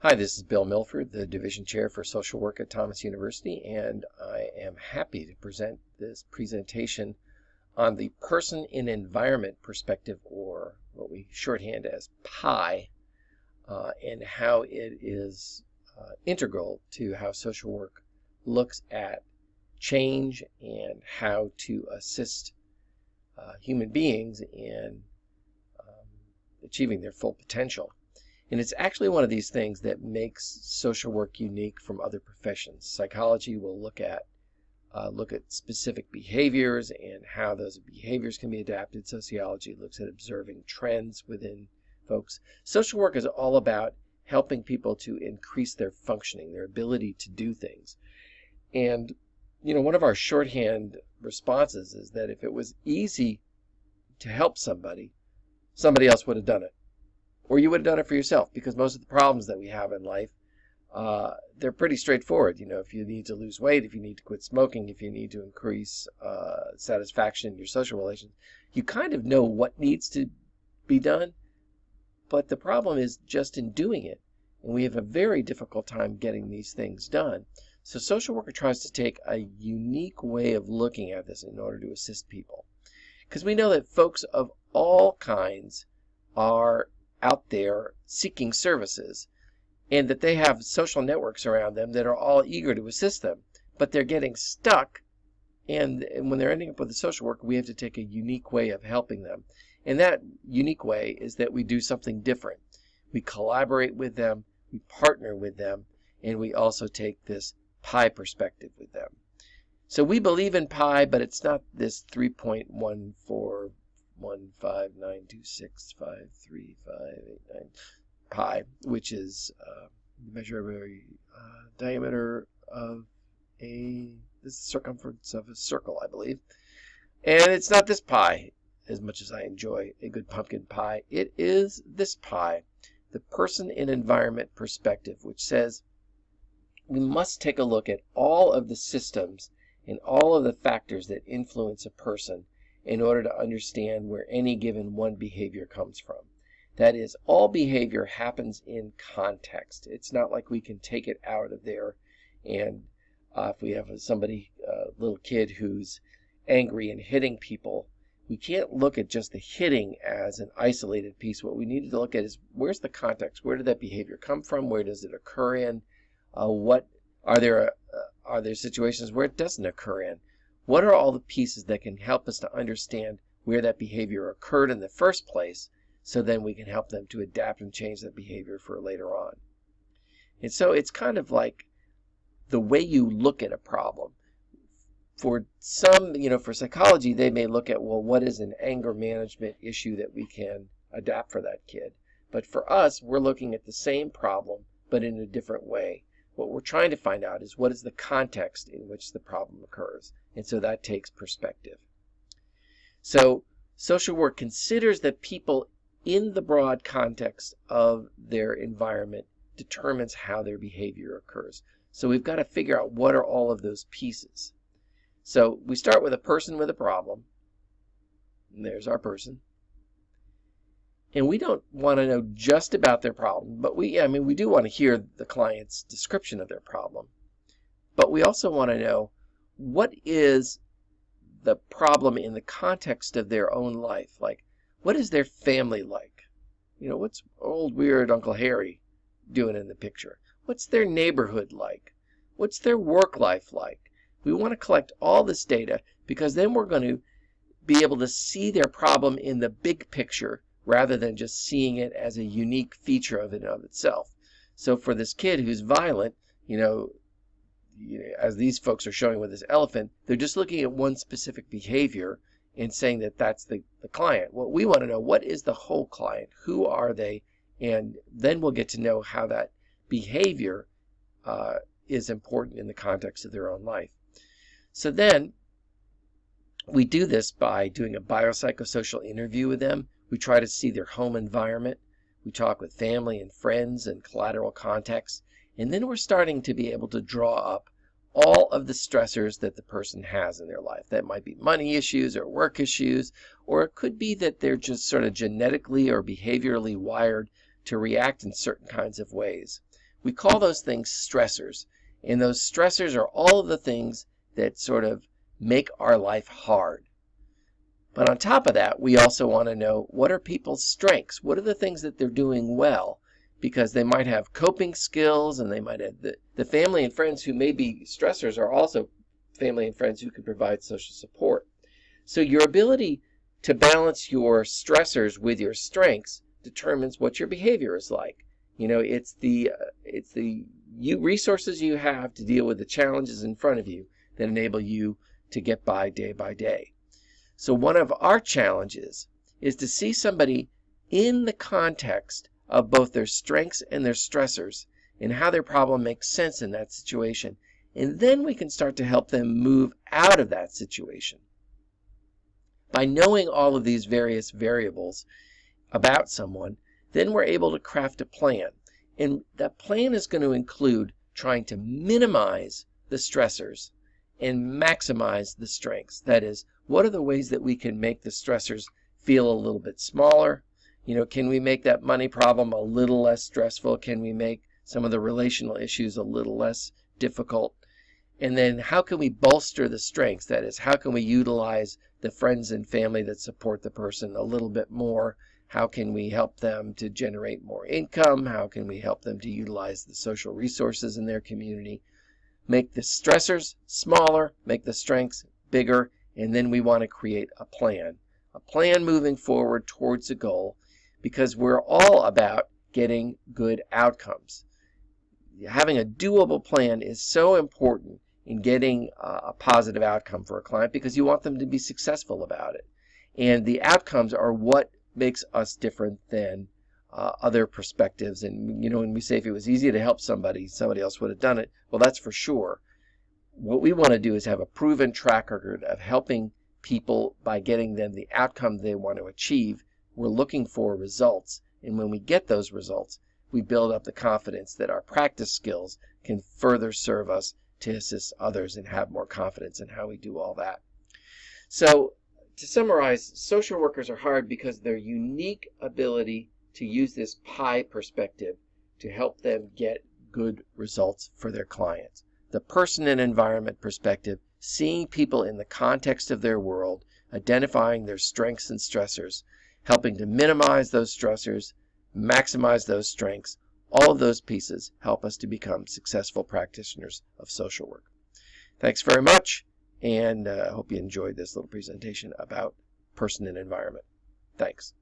Hi, this is Bill Milford, the Division Chair for Social Work at Thomas University, and I am happy to present this presentation on the person in environment perspective, or what we shorthand as PI, and how it is integral to how social work looks at change and how to assist human beings in achieving their full potential. And it's actually one of these things that makes social work unique from other professions. Psychology will look at specific behaviors and how those behaviors can be adapted. Sociology looks at observing trends within folks. Social work is all about helping people to increase their functioning, their ability to do things. And, one of our shorthand responses is that if it was easy to help somebody, somebody else would have done it. Or you would have done it for yourself, because most of the problems that we have in life, they're pretty straightforward. If you need to lose weight, if you need to quit smoking, if you need to increase satisfaction in your social relations, you kind of know what needs to be done. But the problem is just in doing it. And we have a very difficult time getting these things done. So social worker tries to take a unique way of looking at this in order to assist people. Because we know that folks of all kinds are out there seeking services, and that they have social networks around them that are all eager to assist them, but they're getting stuck, and when they're ending up with a social worker, we have to take a unique way of helping them. And that unique way is that we do something different. We collaborate with them, we partner with them, and we also take this PI perspective with them. So we believe in PI, but it's not this 3.14159265358 pi, which is the measurable diameter of this is the circumference of a circle, I believe. And it's not this pi, as much as I enjoy a good pumpkin pie. It is this pi, the person in environment perspective, which says we must take a look at all of the systems and all of the factors that influence a person in order to understand where any given one behavior comes from. That is, all behavior happens in context. It's not like we can take it out of there, and if we have somebody, a little kid who's angry and hitting people, we can't look at just the hitting as an isolated piece. What we need to look at is, where's the context? Where did that behavior come from? Where does it occur in? What are there situations where it doesn't occur in? What are all the pieces that can help us to understand where that behavior occurred in the first place, so then we can help them to adapt and change that behavior for later on? And so it's kind of like the way you look at a problem. For some, for psychology, they may look at, well, what is an anger management issue that we can adapt for that kid? But for us, we're looking at the same problem, but in a different way. What we're trying to find out is, what is the context in which the problem occurs? And so that takes perspective. So social work considers that people in the broad context of their environment determines how their behavior occurs. So we've got to figure out what are all of those pieces. So we start with a person with a problem. And there's our person. And we don't want to know just about their problem, but we do want to hear the client's description of their problem. But we also want to know, what is the problem in the context of their own life? Like, what is their family like? What's old weird Uncle Harry doing in the picture? What's their neighborhood like? What's their work life like? We want to collect all this data, because then we're going to be able to see their problem in the big picture, rather than just seeing it as a unique feature of it of itself. So for this kid who's violent, as these folks are showing with this elephant, they're just looking at one specific behavior and saying that that's the client. What we want to know, what is the whole client? Who are they? And then we'll get to know how that behavior is important in the context of their own life. So then we do this by doing a biopsychosocial interview with them. We try to see their home environment. We talk with family and friends and collateral contexts. And then we're starting to be able to draw up all of the stressors that the person has in their life. That might be money issues or work issues, or it could be that they're just sort of genetically or behaviorally wired to react in certain kinds of ways. We call those things stressors. And those stressors are all of the things that sort of make our life hard. But on top of that, we also want to know, what are people's strengths? What are the things that they're doing well? Because they might have coping skills, and they might have the family and friends who may be stressors are also family and friends who can provide social support. So your ability to balance your stressors with your strengths determines what your behavior is like. You know, it's the resources you have to deal with the challenges in front of you that enable you to get by day. So one of our challenges is to see somebody in the context of both their strengths and their stressors and how their problem makes sense in that situation. And then we can start to help them move out of that situation. By knowing all of these various variables about someone, then we're able to craft a plan. And that plan is going to include trying to minimize the stressors and maximize the strengths. That is, what are the ways that we can make the stressors feel a little bit smaller? You know, can we make that money problem a little less stressful? Can we make some of the relational issues a little less difficult? And then how can we bolster the strengths? That is, how can we utilize the friends and family that support the person a little bit more? How can we help them to generate more income? How can we help them to utilize the social resources in their community? Make the stressors smaller, make the strengths bigger, and then we want to create a plan moving forward towards a goal, because we're all about getting good outcomes. Having a doable plan is so important in getting a positive outcome for a client, because you want them to be successful about it. And the outcomes are what makes us different than other perspectives. And, you know, when we say if it was easy to help somebody, somebody else would have done it. Well, that's for sure. What we want to do is have a proven track record of helping people by getting them the outcome they want to achieve. We're looking for results. And when we get those results, we build up the confidence that our practice skills can further serve us to assist others and have more confidence in how we do all that. So to summarize, social workers are hard because of their unique ability to use this pie perspective to help them get good results for their clients. The person and environment perspective, seeing people in the context of their world, identifying their strengths and stressors, helping to minimize those stressors, maximize those strengths. All of those pieces help us to become successful practitioners of social work. Thanks very much, and I hope you enjoyed this little presentation about person and environment. Thanks.